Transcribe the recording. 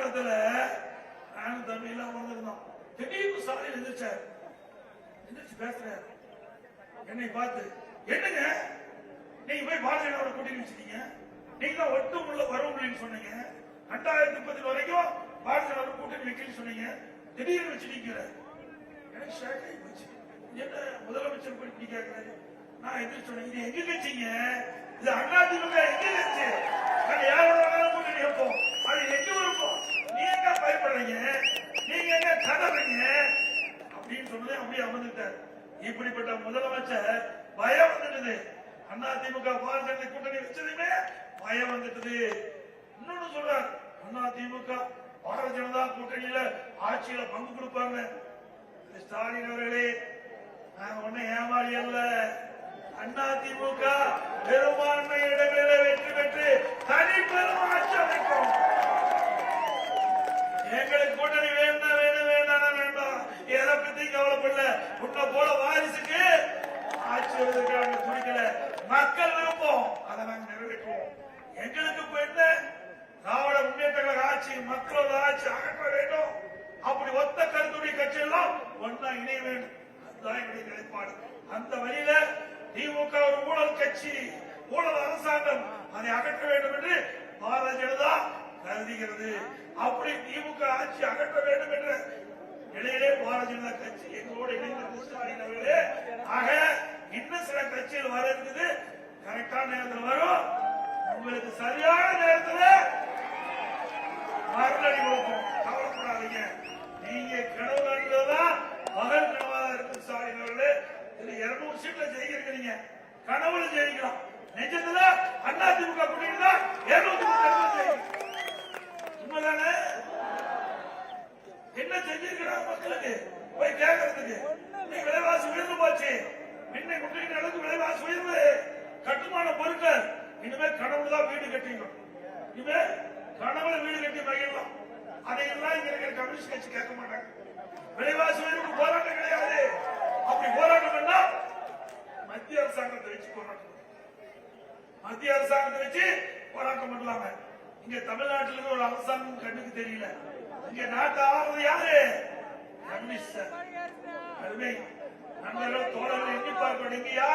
கூட்டத்துல நானும் தம்பி எல்லாம் வந்திருந்தோம். திடீர்னு ஸ்டாலின் எந்திரிச்சார். எந்திரிச்சு பேசுறாரு. என்னை பார்த்து, என்னங்க நீங்க போய் பாஜக கூட்டணி வச்சுட்டீங்க, நீங்க தான் ஒட்டு உள்ள வரும் சொன்னீங்க, 2030 வரைக்கும் பாஜக கூட்டணி வைக்கலன்னு சொன்னீங்க, திடீர்னு வச்சுட்டீங்க. எனக்கு ஷாக் ஆகி போச்சு. என்ன முதலமைச்சர் போய் கேட்கிறாரு. நான் எதிர்த்து சொன்னேன், இது எங்க கட்சிங்க, இது அதிமுக எங்க கட்சி, நாங்க யாரோட கூட்டணி வைப்போம், அது எங்க இருப்போம், நீங்க எங்க பயப்படுறீங்க, நீங்க எங்க கதறீங்க அப்படின்னு சொன்னதே அப்படியே அமர்ந்துட்டார். இப்படிப்பட்ட முதலமைச்சர் பயம் வந்துட்டது. அதிமுக பாஜக கூட்டணி வச்சதுமே பயம் வந்துட்டது. இன்னொன்னு சொல்றார், அதிமுக பாரதிய ஜனதா கூட்டணியில ஆட்சியில பங்கு கொடுப்பாங்க. ஸ்டாலின் அவர்களே, நாங்க ஒண்ணு ஏமாறி அல்ல. அதிமுக பெரும்பான்மை இடங்களில் வெற்றி பெற்று தனி பெரும் ஆட்சி அமைக்கும். எங்களுக்கு கூட்டணி வேண்டாம் வேணும் வேண்டாம் வேண்டாம், எதை பத்தி கவலைப்படல. உன்னை போல வாரிசுக்கு ஆட்சி வருவதற்கு துடிக்கல. மக்கள் விருப்பம், அதை நாங்க நிறைவேற்றுவோம். எங்களுக்கு இப்ப என்ன, திராவிட முன்னேற்ற கழக ஆட்சி, மக்களோட ஆட்சி அகற்ற வேண்டும். அப்படி ஒத்த கருத்துடைய கட்சி எல்லாம் ஒன்னா இணைய வேண்டும். அதுதான் எங்களுடைய நிலைப்பாடு. அந்த வழியில திமுக ஒரு ஊழல் கட்சி, ஊழல் அரசாங்கம், அதை அகற்ற வேண்டும் என்று பாரதிய ஜனதா கருதுகிறது. அப்படி திமுக ஆட்சி அகற்ற வேண்டும் என்ற நிலையிலே பாரதிய ஜனதா கட்சி எங்களோடு இணைந்து ஆக இன்னும் சில கட்சிகள் வர இருக்குது. கரெக்டான நேரத்தில் வரும். உங்களுக்கு சரியான நேரத்தில் மறுநடி கொடுப்போம். கவலைப்படாதீங்க. நீங்க கனவு காண்றதுதான் மகள் கனவாக இருக்கு. ஸ்டாலின் அவர்களே, 200 சீட்ல ஜெயிக்கிறீங்க, கனவுல ஜெயிக்கலாம். நிஜத்துல அதிமுக கூட்டணி தான் 200 உண்மைதானே? என்ன செஞ்சிருக்கிறாங்க மக்களுக்கு போய் கேட்கறதுக்கு? நீ விலைவாசி உயர்ந்து போச்சு, முன்னை கூட்டணி அளவுக்கு விலைவாசி உயர்வு, கட்டுமான பொருட்கள், இனிமே கனவுலதான் வீடு கட்டிக்கணும். இனிமே கனவுல வீடு கட்டி மகிழலாம். அதையெல்லாம் இங்க இருக்கிற கம்யூனிஸ்ட் கட்சி கேட்க மாட்டாங்க. விலைவாசி உயர்வுக்கு போராட்டம் கிடையாது. அப்படி போராட்டம் பண்ணா மத்திய அரசாங்கத்தை வச்சு போராட்டம், மத்திய அரசாங்கத்தை வச்சு போராட்டம் பண்ணலாம. இங்க தமிழ்நாட்டில் ஒரு அரசாங்கம் கண்ணுக்கு தெரியல. இங்க நாட்டை ஆளுறது யாரு? கம்யூனிஸ்ட். அதுவே நண்பர்கள் தோழர்கள் எண்ணி பார்க்கணும். இங்க யார்